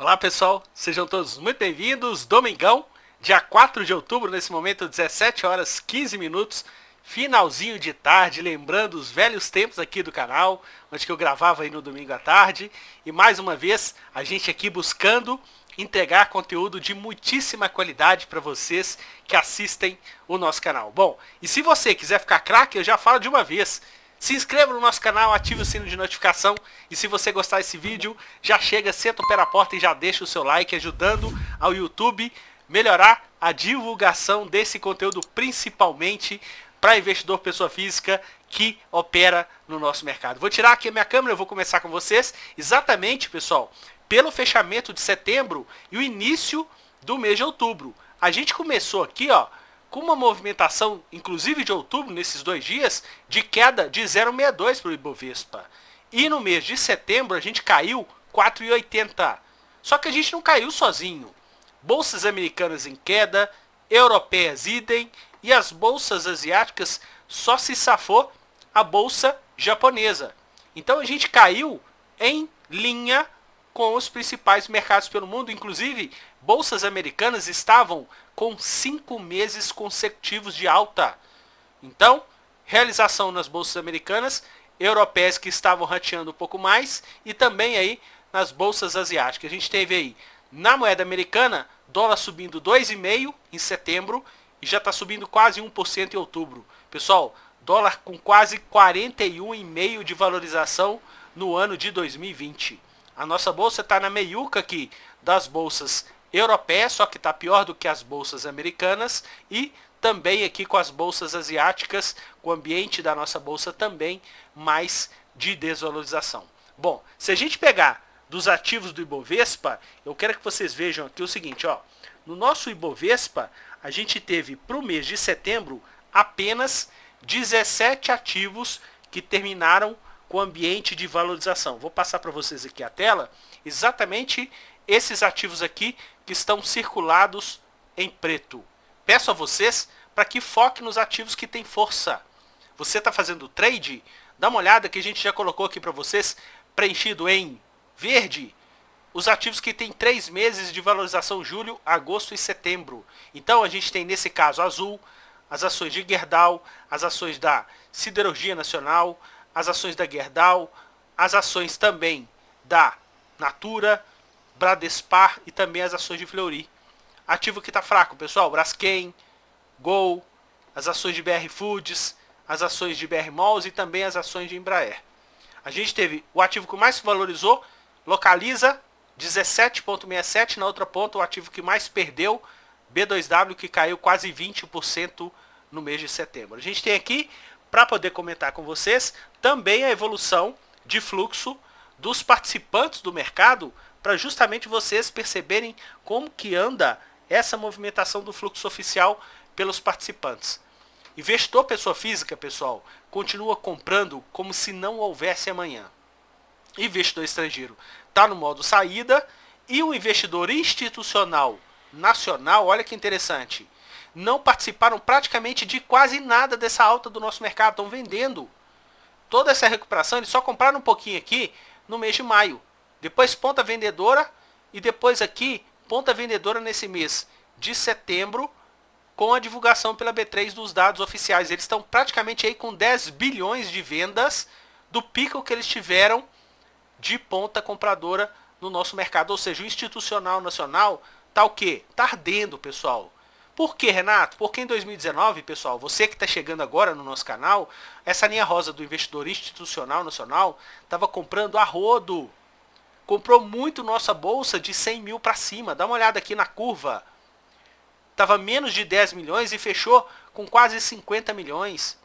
Olá pessoal, sejam todos muito bem-vindos. Domingão, dia 4 de outubro, nesse momento 17 horas 15 minutos, finalzinho de tarde, lembrando os velhos tempos aqui do canal, onde que eu gravava aí no domingo à tarde. E mais uma vez, a gente aqui buscando entregar conteúdo de muitíssima qualidade para vocês que assistem o nosso canal. Bom, e se você quiser ficar craque, eu já falo de uma vez. Se inscreva no nosso canal, ative o sino de notificação e se você gostar desse vídeo, já chega, senta o pé na porta e já deixa o seu like, ajudando ao YouTube melhorar a divulgação desse conteúdo, principalmente para investidor pessoa física que opera no nosso mercado. Vou tirar aqui a minha câmera, eu vou começar com vocês, exatamente, pessoal, pelo fechamento de setembro e o início do mês de outubro. A gente começou aqui, ó, com uma movimentação, inclusive de outubro, nesses 2 dias, de queda de 0,62 para o Ibovespa. E no mês de setembro a gente caiu 4,80. Só que a gente não caiu sozinho. Bolsas americanas em queda, europeias idem, e as bolsas asiáticas só se safou a bolsa japonesa. Então a gente caiu em linha com os principais mercados pelo mundo, inclusive bolsas americanas estavam com 5 meses consecutivos de alta. Então, realização nas bolsas americanas, europeias que estavam rateando um pouco mais e também aí nas bolsas asiáticas. A gente teve aí na moeda americana, dólar subindo 2,5% em setembro e já está subindo quase 1% em outubro. Pessoal, dólar com quase 41,5% de valorização no ano de 2020. A nossa bolsa está na meiuca aqui das bolsas europeias, só que está pior do que as bolsas americanas, e também aqui com as bolsas asiáticas, com o ambiente da nossa bolsa também mais de desvalorização. Bom, se a gente pegar dos ativos do Ibovespa, eu quero que vocês vejam aqui o seguinte, ó. No nosso Ibovespa, a gente teve para o mês de setembro apenas 17 ativos que terminaram com ambiente de valorização. Vou passar para vocês aqui a tela, exatamente esses ativos aqui que estão circulados em preto. Peço a vocês para que foquem nos ativos que têm força. Você está fazendo trade? Dá uma olhada que a gente já colocou aqui para vocês, preenchido em verde, os ativos que têm 3 meses de valorização, julho, agosto e setembro. Então a gente tem nesse caso azul, as ações de Gerdau, as ações da Siderurgia Nacional, as ações da Gerdau, as ações também da Natura, Bradespar e também as ações de Fleury. Ativo que está fraco, pessoal, Braskem, Gol, as ações de BR Foods, as ações de BR Malls e também as ações de Embraer. A gente teve o ativo que mais se valorizou, Localiza, 17,67, na outra ponta o ativo que mais perdeu, B2W, que caiu quase 20% no mês de setembro. A gente tem aqui, para poder comentar com vocês, também a evolução de fluxo dos participantes do mercado, para justamente vocês perceberem como que anda essa movimentação do fluxo oficial pelos participantes. Investidor pessoa física, pessoal, continua comprando como se não houvesse amanhã. Investidor estrangeiro está no modo saída e o investidor institucional nacional, olha que interessante, não participaram praticamente de quase nada dessa alta do nosso mercado, estão vendendo. Toda essa recuperação, eles só compraram um pouquinho aqui no mês de maio. Depois ponta vendedora e depois aqui ponta vendedora nesse mês de setembro com a divulgação pela B3 dos dados oficiais. Eles estão praticamente aí com 10 bilhões de vendas do pico que eles tiveram de ponta compradora no nosso mercado. Ou seja, o institucional nacional está o quê? Está ardendo, pessoal. Por quê, Renato? Porque em 2019, pessoal, você que está chegando agora no nosso canal, essa linha rosa do investidor institucional nacional estava comprando a rodo. Comprou muito nossa bolsa de 100 mil para cima. Dá uma olhada aqui na curva. Estava menos de 10 milhões e fechou com quase 50 milhões.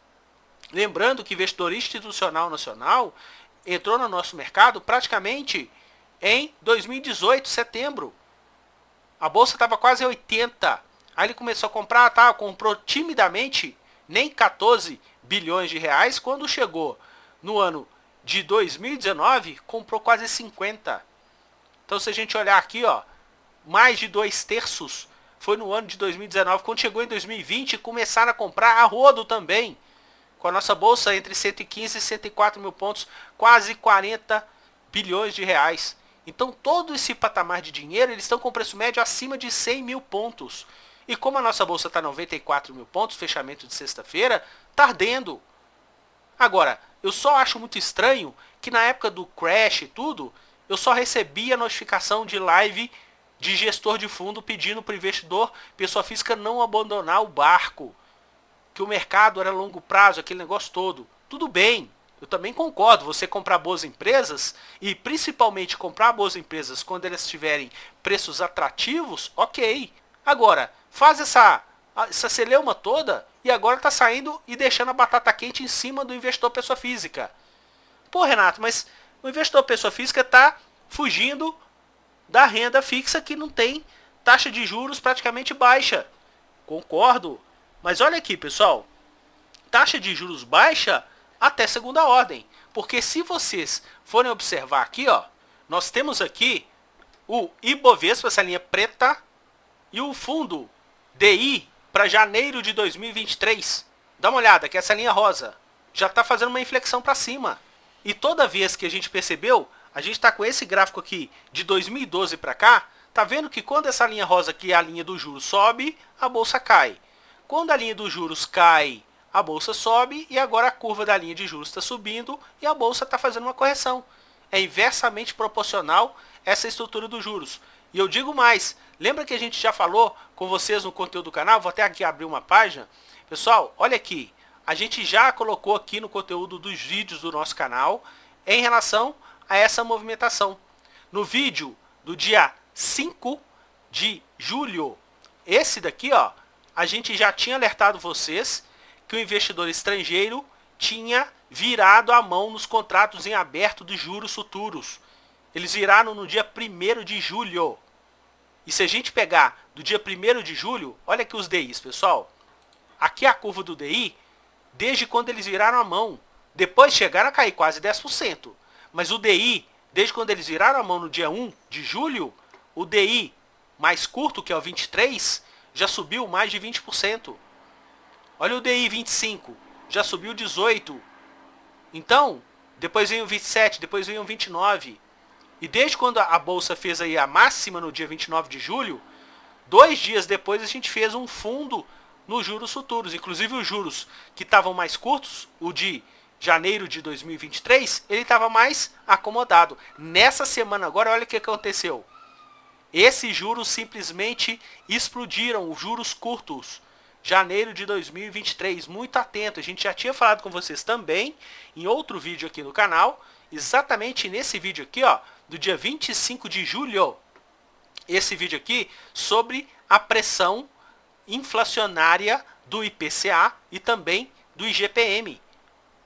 Lembrando que investidor institucional nacional entrou no nosso mercado praticamente em 2018, setembro. A bolsa estava quase 80. Aí ele começou a comprar, tá? Comprou timidamente, nem 14 bilhões de reais. Quando chegou no ano de 2019, comprou quase 50. Então se a gente olhar aqui, ó, mais de 2/3 foi no ano de 2019. Quando chegou em 2020, começaram a comprar a rodo também. Com a nossa bolsa entre 115 e 104 mil pontos, quase 40 bilhões de reais. Então todo esse patamar de dinheiro, eles estão com preço médio acima de 100 mil pontos. E como a nossa bolsa está 94 mil pontos, fechamento de sexta-feira, está ardendo. Agora, eu só acho muito estranho que na época do crash e tudo, eu só recebia notificação de live de gestor de fundo pedindo para o investidor, pessoa física, não abandonar o barco. Que o mercado era longo prazo, aquele negócio todo. Tudo bem, eu também concordo, você comprar boas empresas, e principalmente comprar boas empresas quando elas tiverem preços atrativos, ok. Agora, faz essa celeuma toda e agora está saindo e deixando a batata quente em cima do investidor pessoa física. Pô, Renato, mas o investidor pessoa física está fugindo da renda fixa que não tem taxa de juros praticamente baixa. Concordo. Mas olha aqui, pessoal. Taxa de juros baixa até segunda ordem. Porque se vocês forem observar aqui, ó, nós temos aqui o Ibovespa, essa linha preta, e o fundo DI para janeiro de 2023. Dá uma olhada, que essa linha rosa já está fazendo uma inflexão para cima. E toda vez que a gente percebeu, a gente está com esse gráfico aqui de 2012 para cá, tá vendo que quando essa linha rosa aqui, a linha do juros, sobe, a bolsa cai. Quando a linha dos juros cai, a bolsa sobe, e agora a curva da linha de juros está subindo e a bolsa está fazendo uma correção. É inversamente proporcional essa estrutura dos juros. E eu digo mais, lembra que a gente já falou com vocês no conteúdo do canal? Vou até aqui abrir uma página. Pessoal, olha aqui, a gente já colocou aqui no conteúdo dos vídeos do nosso canal em relação a essa movimentação. No vídeo do dia 5 de julho, esse daqui, ó, a gente já tinha alertado vocês que o investidor estrangeiro tinha virado a mão nos contratos em aberto de juros futuros. Eles viraram no dia 1º de julho. E se a gente pegar do dia 1º de julho, olha aqui os DIs, pessoal. Aqui é a curva do DI, desde quando eles viraram a mão. Depois chegaram a cair quase 10%. Mas o DI, desde quando eles viraram a mão no dia 1 de julho, o DI mais curto, que é o 23, já subiu mais de 20%. Olha o DI 25, já subiu 18%. Então, depois vem o 27, depois vem o 29%. E desde quando a bolsa fez aí a máxima no dia 29 de julho, 2 dias depois a gente fez um fundo nos juros futuros. Inclusive os juros que estavam mais curtos, o de janeiro de 2023, ele estava mais acomodado. Nessa semana agora, olha o que aconteceu. Esses juros simplesmente explodiram, os juros curtos. Janeiro de 2023, muito atento. A gente já tinha falado com vocês também em outro vídeo aqui no canal, exatamente nesse vídeo aqui, ó, do dia 25 de julho. Esse vídeo aqui sobre a pressão inflacionária do IPCA e também do IGPM.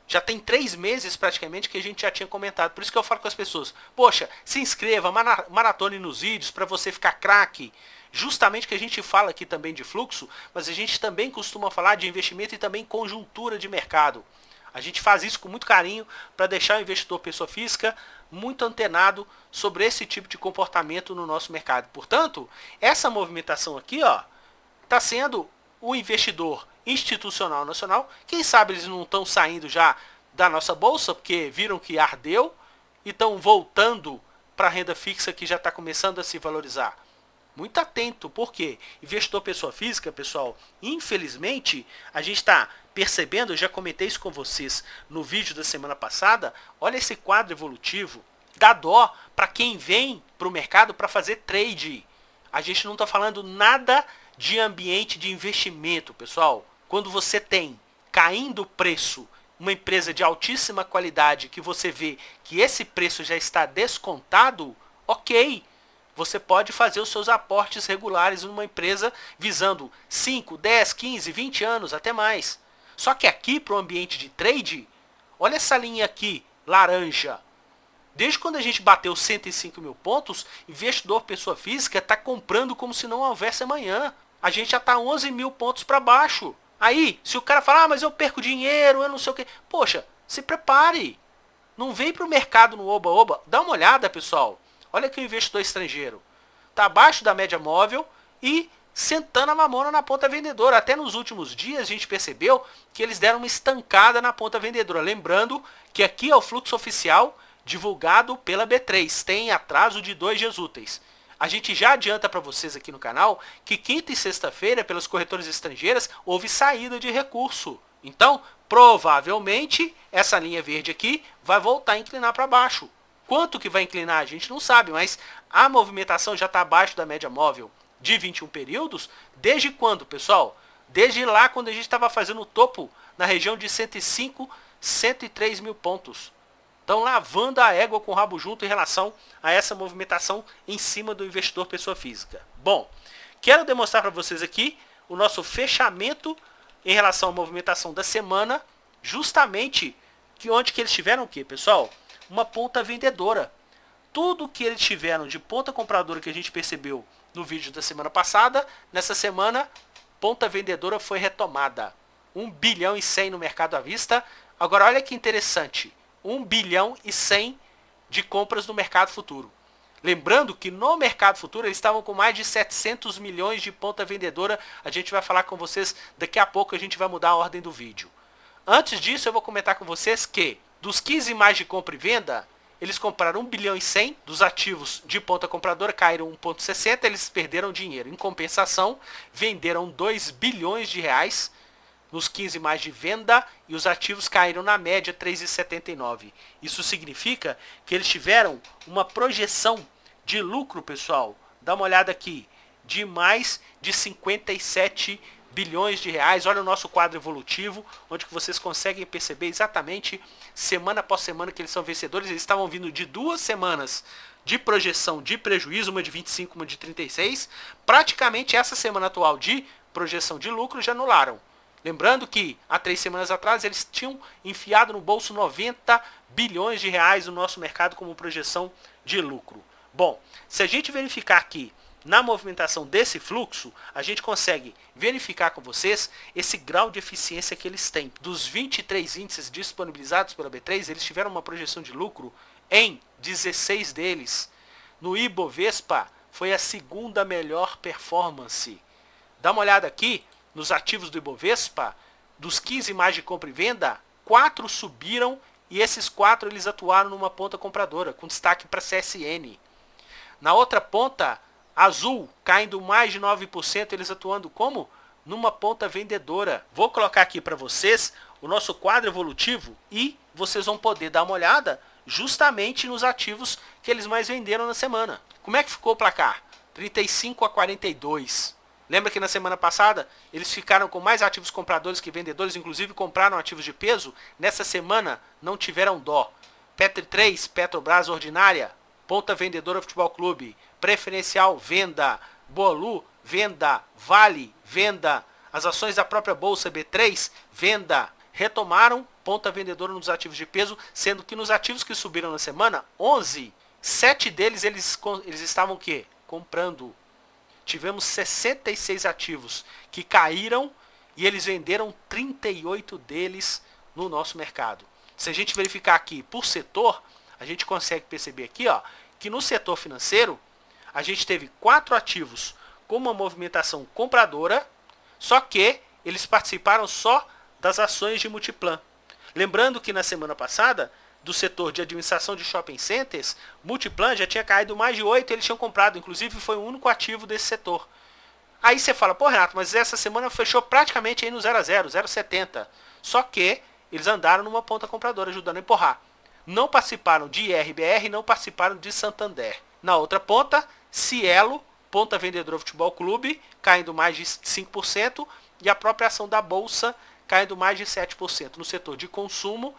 Já tem 3 meses praticamente que a gente já tinha comentado. Por isso que eu falo com as pessoas, poxa, se inscreva, maratone nos vídeos para você ficar craque. Justamente que a gente fala aqui também de fluxo, mas a gente também costuma falar de investimento e também conjuntura de mercado. A gente faz isso com muito carinho para deixar o investidor pessoa física muito antenado sobre esse tipo de comportamento no nosso mercado. Portanto, essa movimentação aqui, ó, está sendo o investidor institucional nacional. Quem sabe eles não estão saindo já da nossa bolsa, porque viram que ardeu e estão voltando para a renda fixa que já está começando a se valorizar. Muito atento, porque investidor pessoa física, pessoal, infelizmente, a gente está percebendo, eu já comentei isso com vocês no vídeo da semana passada, olha esse quadro evolutivo, dá dó para quem vem para o mercado para fazer trade. A gente não está falando nada de ambiente de investimento, pessoal. Quando você tem caindo o preço, uma empresa de altíssima qualidade, que você vê que esse preço já está descontado, ok. Você pode fazer os seus aportes regulares numa empresa visando 5, 10, 15, 20 anos, até mais. Só que aqui para o ambiente de trade, olha essa linha aqui, laranja. Desde quando a gente bateu 105 mil pontos, investidor pessoa física está comprando como se não houvesse amanhã. A gente já está 11 mil pontos para baixo. Aí, se o cara falar, mas eu perco dinheiro, eu não sei o quê. Poxa, se prepare. Não vem para o mercado no oba-oba. Dá uma olhada, pessoal. Olha aqui o investidor estrangeiro. Está abaixo da média móvel e sentando a mamona na ponta vendedora. Até nos últimos dias a gente percebeu que eles deram uma estancada na ponta vendedora. Lembrando que aqui é o fluxo oficial divulgado pela B3, tem atraso de 2 dias úteis. A gente já adianta para vocês aqui no canal que quinta e sexta-feira, pelas corretoras estrangeiras, houve saída de recurso. Então, provavelmente, essa linha verde aqui vai voltar a inclinar para baixo. Quanto que vai inclinar, a gente não sabe, mas a movimentação já está abaixo da média móvel de 21 períodos. Desde quando, pessoal? Desde lá, quando a gente estava fazendo o topo na região de 105, 103 mil pontos. Estão lavando a égua com o rabo junto em relação a essa movimentação em cima do investidor pessoa física. Bom, quero demonstrar para vocês aqui o nosso fechamento em relação à movimentação da semana, justamente onde que eles tiveram o quê, pessoal? Uma ponta vendedora. Tudo que eles tiveram de ponta compradora que a gente percebeu no vídeo da semana passada, nessa semana, ponta vendedora foi retomada. 1 bilhão e 100 no mercado à vista. Agora olha que interessante, 1 bilhão e 100 de compras no mercado futuro. Lembrando que no mercado futuro eles estavam com mais de 700 milhões de ponta vendedora. A gente vai falar com vocês daqui a pouco, a gente vai mudar a ordem do vídeo. Antes disso eu vou comentar com vocês que dos 15 mais de compra e venda, eles compraram 1 bilhão e 100, dos ativos de ponta compradora caíram 1,60, eles perderam dinheiro. Em compensação, venderam 2 bilhões de reais nos 15 mais de venda e os ativos caíram na média 3,79. Isso significa que eles tiveram uma projeção de lucro, pessoal, dá uma olhada aqui, de mais de 57 bilhões de reais. Olha o nosso quadro evolutivo, onde que vocês conseguem perceber exatamente semana após semana que eles são vencedores. Eles estavam vindo de 2 semanas de projeção de prejuízo, uma de 25, uma de 36. Praticamente essa semana atual de projeção de lucro já anularam. Lembrando que há 3 semanas atrás eles tinham enfiado no bolso 90 bilhões de reais no nosso mercado como projeção de lucro. Bom, se a gente verificar aqui na movimentação desse fluxo, a gente consegue verificar com vocês esse grau de eficiência que eles têm. Dos 23 índices disponibilizados pela B3, eles tiveram uma projeção de lucro em 16 deles. No Ibovespa foi a segunda melhor performance. Dá uma olhada aqui nos ativos do Ibovespa, dos 15 mais de compra e venda, 4 subiram e esses 4 eles atuaram numa ponta compradora, com destaque para CSN. Na outra ponta, azul, caindo mais de 9%, eles atuando como? Numa ponta vendedora. Vou colocar aqui para vocês o nosso quadro evolutivo e vocês vão poder dar uma olhada justamente nos ativos que eles mais venderam na semana. Como é que ficou o placar? 35 a 42. Lembra que na semana passada eles ficaram com mais ativos compradores que vendedores, inclusive compraram ativos de peso? Nessa semana não tiveram dó. Petri 3, Petrobras ordinária, ponta vendedora Futebol Clube, preferencial venda, Bolu venda, Vale venda, as ações da própria Bolsa B3 venda. Retomaram ponta vendedora nos ativos de peso, sendo que nos ativos que subiram na semana, 11, 7 deles eles estavam o quê? Comprando. Tivemos 66 ativos que caíram e eles venderam 38 deles no nosso mercado. Se a gente verificar aqui por setor, a gente consegue perceber aqui, ó, que no setor financeiro a gente teve 4 ativos com uma movimentação compradora, só que eles participaram só das ações de Multiplan. Lembrando que na semana passada, do setor de administração de shopping centers, Multiplan já tinha caído mais de 8, eles tinham comprado, inclusive foi o único ativo desse setor. Aí você fala, pô Renato, mas essa semana fechou praticamente aí no 0 a 0, 0,70. Só que eles andaram numa ponta compradora, ajudando a empurrar. Não participaram de IRBR, não participaram de Santander. Na outra ponta, Cielo, ponta vendedora Futebol Clube, caindo mais de 5%, e a própria ação da Bolsa caindo mais de 7%. No setor de consumo,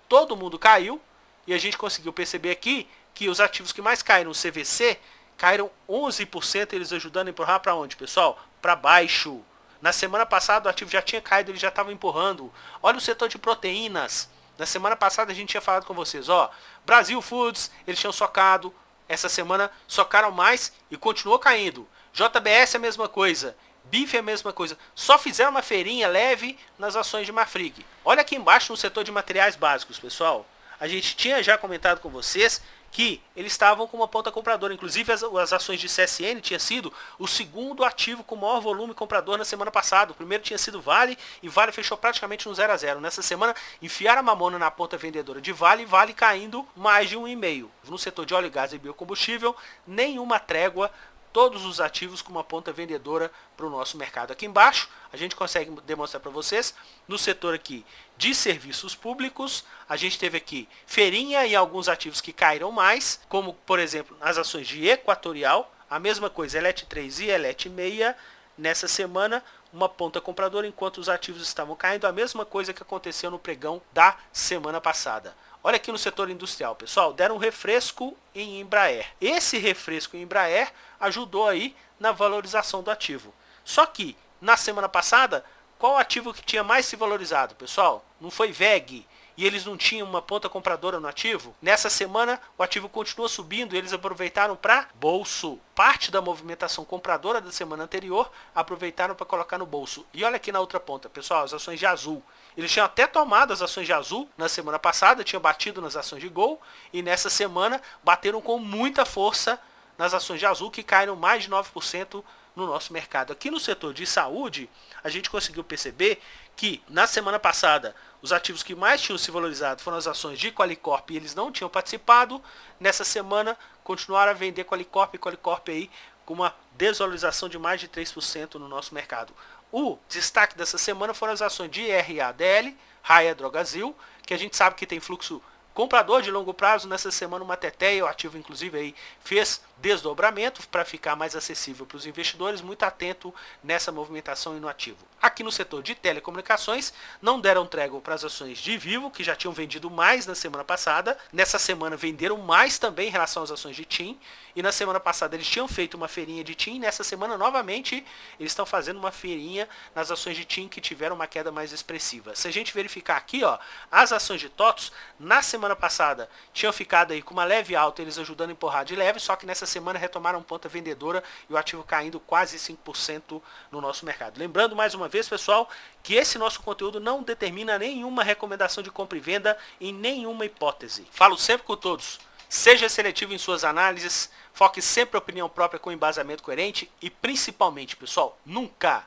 todo mundo caiu, e a gente conseguiu perceber aqui que os ativos que mais caíram no CVC caíram 11%, eles ajudando a empurrar para onde, pessoal? Para baixo. Na semana passada o ativo já tinha caído, ele já estava empurrando. Olha o setor de proteínas. Na semana passada a gente tinha falado com vocês, ó, Brasil Foods, eles tinham socado, essa semana socaram mais e continuou caindo. JBS é a mesma coisa. Bife é a mesma coisa. Só fizeram uma feirinha leve nas ações de Marfrig. Olha aqui embaixo no setor de materiais básicos, pessoal. A gente tinha já comentado com vocês que eles estavam com uma ponta compradora. Inclusive as ações de CSN tinha sido o segundo ativo com maior volume comprador na semana passada. O primeiro tinha sido Vale, e Vale fechou praticamente no 0 a 0. Nessa semana enfiaram a mamona na ponta vendedora de Vale, e Vale caindo mais de 1,5. No setor de óleo, gás e biocombustível, nenhuma trégua. Todos os ativos com uma ponta vendedora para o nosso mercado. Aqui embaixo a gente consegue demonstrar para vocês, no setor aqui de serviços públicos, a gente teve aqui feirinha e alguns ativos que caíram mais, como por exemplo as ações de Equatorial, a mesma coisa, Elet 3 e Elet 6, nessa semana uma ponta compradora, enquanto os ativos estavam caindo, a mesma coisa que aconteceu no pregão da semana passada. Olha aqui no setor industrial, pessoal, deram um refresco em Embraer. Esse refresco em Embraer ajudou aí na valorização do ativo. Só que, na semana passada, qual ativo que tinha mais se valorizado, pessoal? Não foi VEG, e eles não tinham uma ponta compradora no ativo? Nessa semana, o ativo continuou subindo e eles aproveitaram para bolso. Parte da movimentação compradora da semana anterior, aproveitaram para colocar no bolso. E olha aqui na outra ponta, pessoal, as ações de Azul. Eles tinham até tomado as ações de Azul na semana passada, tinham batido nas ações de Gol, e nessa semana bateram com muita força nas ações de Azul, que caíram mais de 9% no nosso mercado. Aqui no setor de saúde, a gente conseguiu perceber que na semana passada os ativos que mais tinham se valorizado foram as ações de Qualicorp, e eles não tinham participado. Nessa semana continuaram a vender Qualicorp aí com uma desvalorização de mais de 3% no nosso mercado. O destaque dessa semana foram as ações de RADL, Raia Drogasil, que a gente sabe que tem fluxo comprador de longo prazo. Nessa semana uma teteia, o ativo inclusive aí fez desdobramento para ficar mais acessível para os investidores, muito atento nessa movimentação e no ativo. Aqui no setor de telecomunicações, não deram trégua para as ações de Vivo, que já tinham vendido mais na semana passada. Nessa semana venderam mais também em relação às ações de TIM, e na semana passada eles tinham feito uma feirinha de TIM, nessa semana novamente eles estão fazendo uma feirinha nas ações de TIM que tiveram uma queda mais expressiva. Se a gente verificar aqui, ó, as ações de TOTOS, na semana passada tinham ficado aí com uma leve alta, eles ajudando a empurrar de leve, só que nessa semana retomaram ponta vendedora e o ativo caindo quase 5% no nosso mercado. Lembrando mais uma vez, pessoal, que esse nosso conteúdo não determina nenhuma recomendação de compra e venda em nenhuma hipótese. Falo sempre com todos, seja seletivo em suas análises, foque sempre a opinião própria com embasamento coerente e principalmente, pessoal, nunca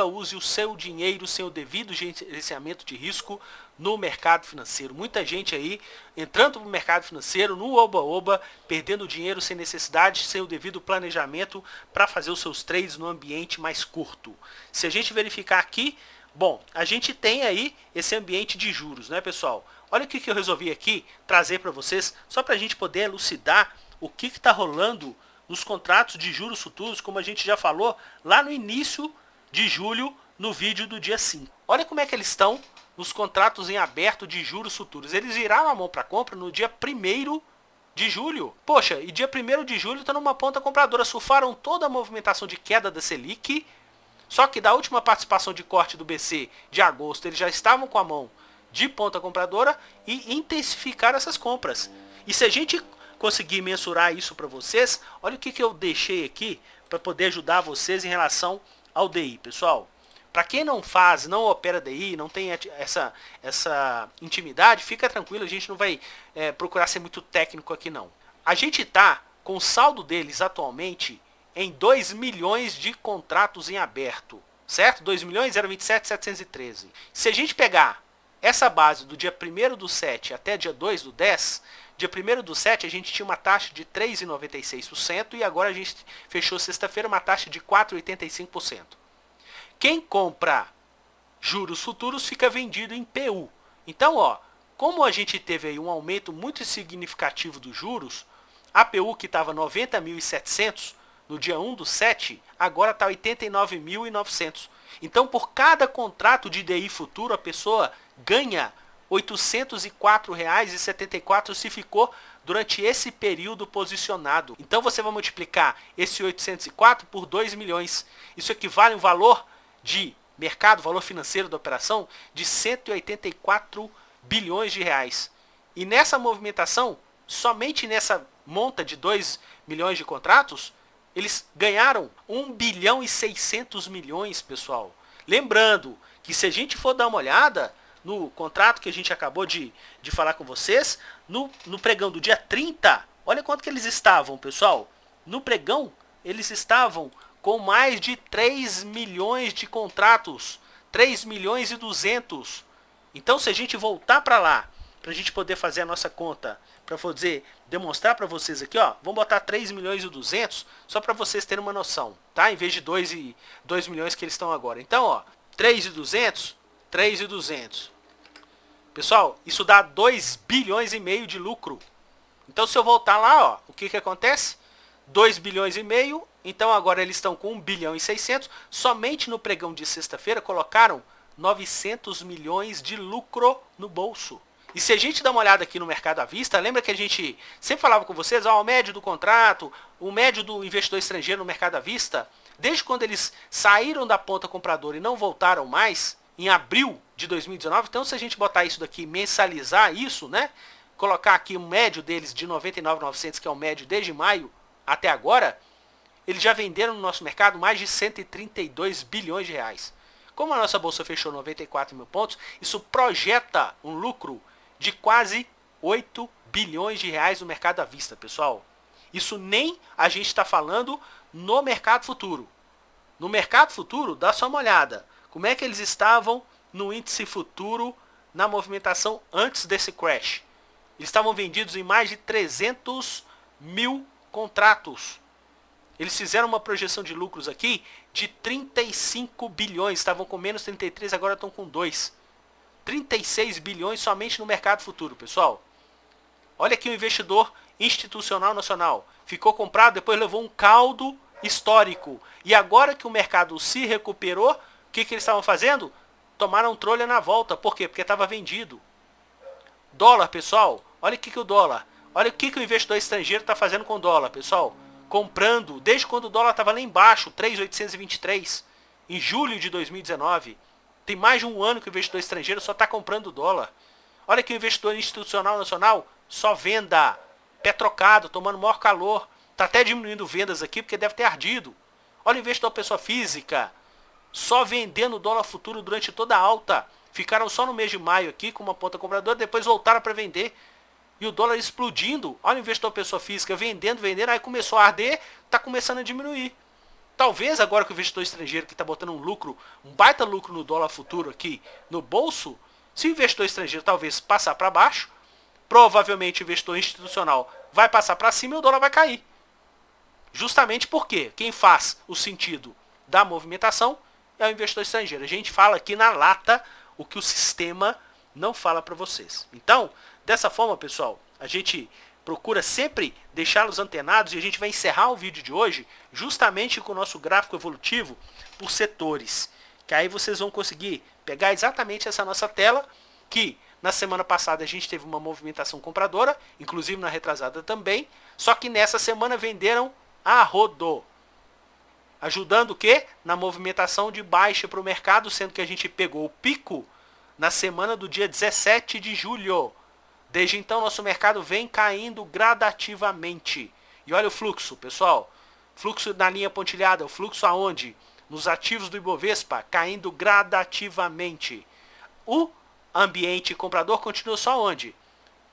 use o seu dinheiro sem o devido gerenciamento de risco no mercado financeiro. Muita gente aí entrando no mercado financeiro no oba-oba, perdendo dinheiro sem necessidade, sem o devido planejamento para fazer os seus trades no ambiente mais curto. Se a gente verificar aqui, bom, a gente tem aí esse ambiente de juros, né, pessoal? Olha o que eu resolvi aqui trazer para vocês, só para a gente poder elucidar o que está rolando nos contratos de juros futuros, como a gente já falou lá no início de julho, no vídeo do dia 5. Olha como é que eles estão nos contratos em aberto de juros futuros. Eles viraram a mão para compra no dia 1º de julho. Poxa, e dia 1º de julho está numa ponta compradora. Surfaram toda a movimentação de queda da Selic. Só que da última participação de corte do BC de agosto, eles já estavam com a mão de ponta compradora e intensificaram essas compras. E se a gente conseguir mensurar isso para vocês, olha o que eu deixei aqui para poder ajudar vocês em relação ao DI, pessoal. Para quem não opera DI, não tem essa intimidade, fica tranquilo, a gente não vai procurar ser muito técnico aqui não. A gente está com o saldo deles atualmente em 2 milhões de contratos em aberto, certo? 2.027.713. Se a gente pegar essa base do dia 1º/7 até dia 2/10, dia 1º/7 a gente tinha uma taxa de 3,96% e agora a gente fechou sexta-feira uma taxa de 4,85%. Quem compra juros futuros fica vendido em PU. Então, ó, como a gente teve aí um aumento muito significativo dos juros, a PU que estava 90.700 no dia 1/7, agora está 89.900. Então, por cada contrato de DI futuro, a pessoa ganha R$ 804,74 se ficou durante esse período posicionado. Então, você vai multiplicar esse 804 por 2 milhões. Isso equivale a um valor de mercado, valor financeiro da operação, de 184 bilhões de reais. E nessa movimentação, somente nessa monta de 2 milhões de contratos, eles ganharam 1 bilhão e 600 milhões, pessoal. Lembrando que se a gente for dar uma olhada no contrato que a gente acabou de falar com vocês, no pregão do dia 30, Olha quanto que eles estavam, pessoal. No pregão, eles estavam com mais de 3 milhões de contratos. 3 milhões e 200. Então, se a gente voltar para lá, para a gente poder fazer a nossa conta, para poder demonstrar para vocês aqui, ó, vamos botar 3 milhões e 200, só para vocês terem uma noção, tá? Em vez de 2 milhões que eles estão agora. Então, ó, 3 e 200, 3 e 200. Pessoal, isso dá 2 bilhões e meio de lucro. Então, se eu voltar lá, ó, o que que acontece? 2 bilhões e meio, então agora eles estão com 1 bilhão e 600. Somente no pregão de sexta-feira colocaram 900 milhões de lucro no bolso. E se a gente dá uma olhada aqui no mercado à vista, lembra que a gente sempre falava com vocês, ó, o médio do contrato, o médio do investidor estrangeiro no mercado à vista, desde quando eles saíram da ponta compradora e não voltaram mais, em abril de 2019, então se a gente botar isso daqui, mensalizar isso, né, colocar aqui o médio deles de 99.900, que é o médio desde maio até agora, eles já venderam no nosso mercado mais de 132 bilhões de reais. Como a nossa bolsa fechou 94 mil pontos, isso projeta um lucro de quase 8 bilhões de reais no mercado à vista, pessoal. Isso nem a gente está falando no mercado futuro. No mercado futuro, dá só uma olhada. Como é que eles estavam no índice futuro na movimentação antes desse crash? Eles estavam vendidos em mais de 300 mil contratos. Eles fizeram uma projeção de lucros aqui de 35 bilhões. Estavam com menos 33, agora estão com 2. 36 bilhões somente no mercado futuro, pessoal. Olha aqui o investidor institucional nacional. Ficou comprado, depois levou um caldo histórico. E agora que o mercado se recuperou, o que que eles estavam fazendo? Tomaram trolha na volta. Por quê? Porque estava vendido. Dólar, pessoal. Olha aqui que o dólar. Olha o que que o investidor estrangeiro está fazendo com o dólar, pessoal. Comprando, desde quando o dólar estava lá embaixo, 3.823, em julho de 2019. Tem mais de um ano que o investidor estrangeiro só está comprando dólar. Olha que o investidor institucional nacional, só venda. Pé trocado, tomando maior calor. Está até diminuindo vendas aqui porque deve ter ardido. Olha o investidor pessoa física, só vendendo dólar futuro durante toda a alta. Ficaram só no mês de maio aqui com uma ponta compradora, depois voltaram para vender. E o dólar explodindo. Olha o investidor pessoa física vendendo, aí começou a arder, está começando a diminuir. Talvez agora que o investidor estrangeiro que está botando um lucro, um baita lucro no dólar futuro aqui no bolso, se o investidor estrangeiro talvez passar para baixo, provavelmente o investidor institucional vai passar para cima e o dólar vai cair. Justamente porque quem faz o sentido da movimentação é o investidor estrangeiro. A gente fala aqui na lata o que o sistema não fala para vocês. Então, dessa forma, pessoal, a gente procura sempre deixá-los antenados e a gente vai encerrar o vídeo de hoje justamente com o nosso gráfico evolutivo por setores. Que aí vocês vão conseguir pegar exatamente essa nossa tela, que na semana passada a gente teve uma movimentação compradora, inclusive na retrasada também, só que nessa semana venderam a rodo. Ajudando o quê? Na movimentação de baixa para o mercado, sendo que a gente pegou o pico na semana do dia 17 de julho. Desde então, nosso mercado vem caindo gradativamente. E olha o fluxo, pessoal. Fluxo na linha pontilhada. O fluxo aonde? Nos ativos do Ibovespa, caindo gradativamente. O ambiente comprador continua só onde?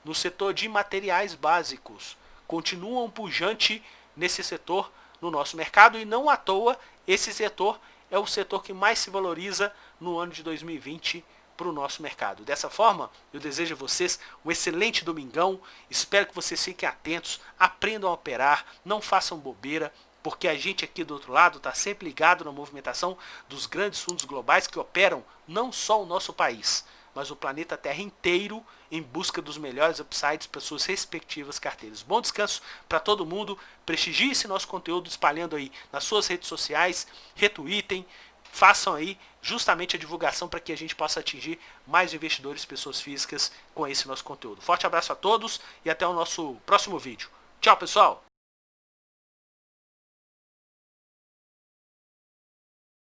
No setor de materiais básicos. Continuam pujante nesse setor no nosso mercado. E não à toa, esse setor é o setor que mais se valoriza no ano de 2020 para o nosso mercado. Dessa forma, eu desejo a vocês um excelente domingão, espero que vocês fiquem atentos, aprendam a operar, não façam bobeira, porque a gente aqui do outro lado está sempre ligado na movimentação dos grandes fundos globais que operam não só o nosso país, mas o planeta Terra inteiro em busca dos melhores upsides para suas respectivas carteiras. Bom descanso para todo mundo, prestigie esse nosso conteúdo espalhando aí nas suas redes sociais, retweetem, façam aí justamente a divulgação para que a gente possa atingir mais investidores, pessoas físicas com esse nosso conteúdo. Forte abraço a todos e até o nosso próximo vídeo. Tchau, pessoal!